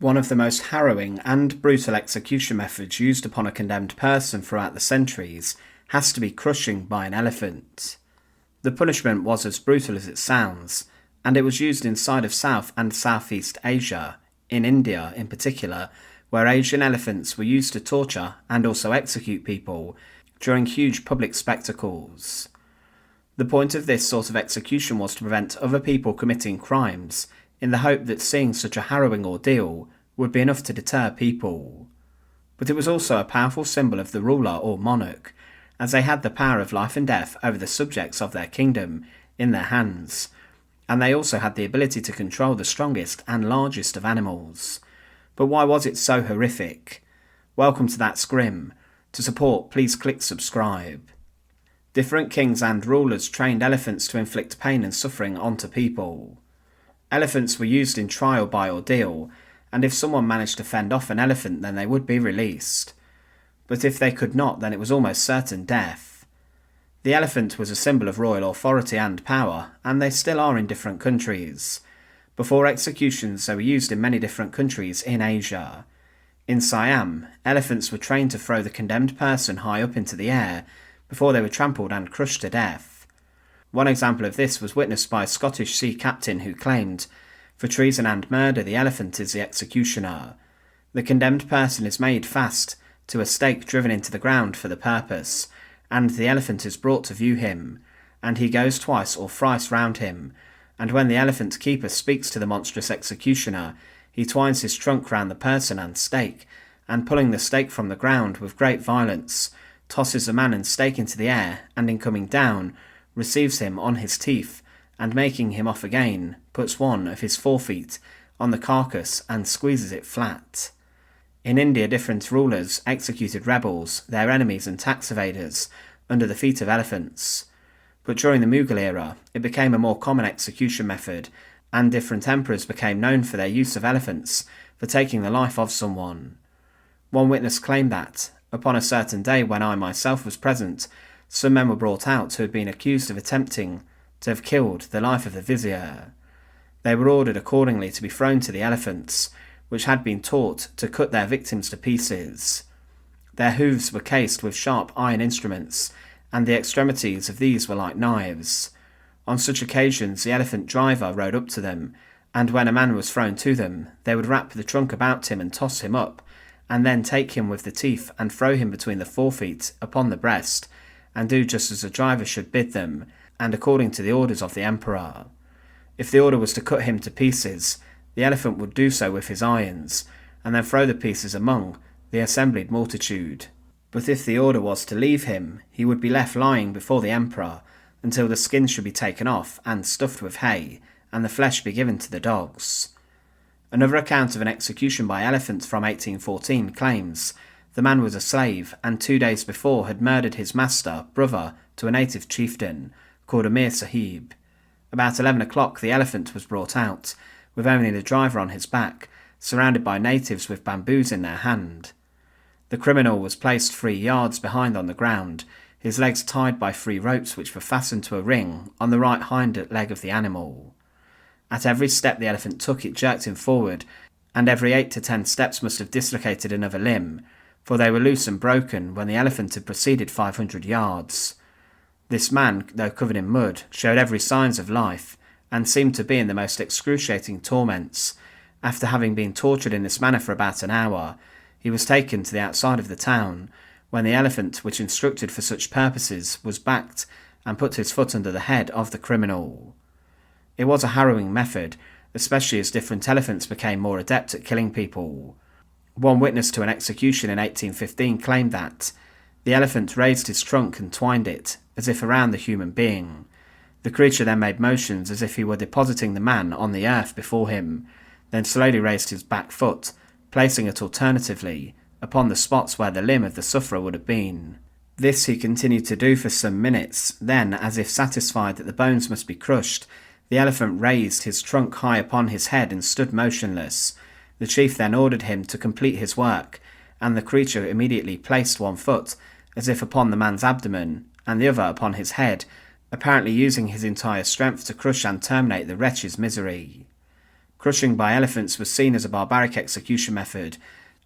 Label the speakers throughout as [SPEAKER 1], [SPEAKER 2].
[SPEAKER 1] One of the most harrowing and brutal execution methods used upon a condemned person throughout the centuries has to be crushing by an elephant. The punishment was as brutal as it sounds, and it was used inside of South and Southeast Asia, in India in particular, where Asian elephants were used to torture and also execute people during huge public spectacles. The point of this sort of execution was to prevent other people committing crimes, in the hope that seeing such a harrowing ordeal would be enough to deter people. But it was also a powerful symbol of the ruler or monarch, as they had the power of life and death over the subjects of their kingdom in their hands, and they also had the ability to control the strongest and largest of animals. But why was it so horrific? Welcome to That's Grim. To support, please click subscribe. Different kings and rulers trained elephants to inflict pain and suffering onto people. Elephants were used in trial by ordeal, and if someone managed to fend off an elephant, then they would be released. But if they could not, then it was almost certain death. The elephant was a symbol of royal authority and power, and they still are in different countries. Before executions, they were used in many different countries in Asia. In Siam, elephants were trained to throw the condemned person high up into the air before they were trampled and crushed to death. One example of this was witnessed by a Scottish sea captain who claimed, "For treason and murder, the elephant is the executioner. The condemned person is made fast to a stake driven into the ground for the purpose, and the elephant is brought to view him, and he goes twice or thrice round him, and when the elephant keeper speaks to the monstrous executioner, he twines his trunk round the person and stake, and pulling the stake from the ground with great violence, tosses the man and stake into the air, and in coming down, receives him on his teeth, and making him off again, puts one of his forefeet on the carcass and squeezes it flat." In India, different rulers executed rebels, their enemies and tax evaders, under the feet of elephants. But during the Mughal era, it became a more common execution method, and different emperors became known for their use of elephants for taking the life of someone. One witness claimed that, upon a certain day when I myself was present, some men were brought out who had been accused of attempting to have killed the life of the vizier. They were ordered accordingly to be thrown to the elephants, which had been taught to cut their victims to pieces. Their hooves were cased with sharp iron instruments, and the extremities of these were like knives. On such occasions the elephant driver rode up to them, and when a man was thrown to them, they would wrap the trunk about him and toss him up, and then take him with the teeth and throw him between the forefeet upon the breast, and do just as the driver should bid them, and according to the orders of the emperor. If the order was to cut him to pieces, the elephant would do so with his irons, and then throw the pieces among the assembled multitude. But if the order was to leave him, he would be left lying before the emperor, until the skin should be taken off and stuffed with hay, and the flesh be given to the dogs. Another account of an execution by elephant from 1814 claims the man was a slave, and 2 days before had murdered his master, brother, to a native chieftain, called Amir Sahib. About 11 o'clock the elephant was brought out, with only the driver on his back, surrounded by natives with bamboos in their hand. The criminal was placed 3 yards behind on the ground, his legs tied by 3 ropes which were fastened to a ring on the right hind leg of the animal. At every step the elephant took it jerked him forward, and every 8 to 10 steps must have dislocated another limb, for they were loose and broken when the elephant had proceeded 500 yards. This man, though covered in mud, showed every signs of life, and seemed to be in the most excruciating torments. After having been tortured in this manner for about an hour, he was taken to the outside of the town, when the elephant, which instructed for such purposes, was backed and put his foot under the head of the criminal. It was a harrowing method, especially as different elephants became more adept at killing people. One witness to an execution in 1815 claimed that the elephant raised his trunk and twined it, as if around the human being. The creature then made motions as if he were depositing the man on the earth before him, then slowly raised his back foot, placing it alternatively upon the spots where the limb of the sufferer would have been. This he continued to do for some minutes, then, as if satisfied that the bones must be crushed, the elephant raised his trunk high upon his head and stood motionless. The chief then ordered him to complete his work, and the creature immediately placed one foot, as if upon the man's abdomen, and the other upon his head, apparently using his entire strength to crush and terminate the wretch's misery. Crushing by elephants was seen as a barbaric execution method,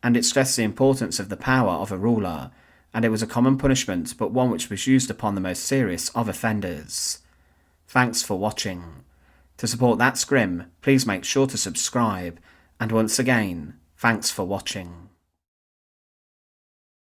[SPEAKER 1] and it stressed the importance of the power of a ruler, and it was a common punishment, but one which was used upon the most serious of offenders. Thanks for watching. To support That's Grim, please make sure to subscribe, and once again, thanks for watching.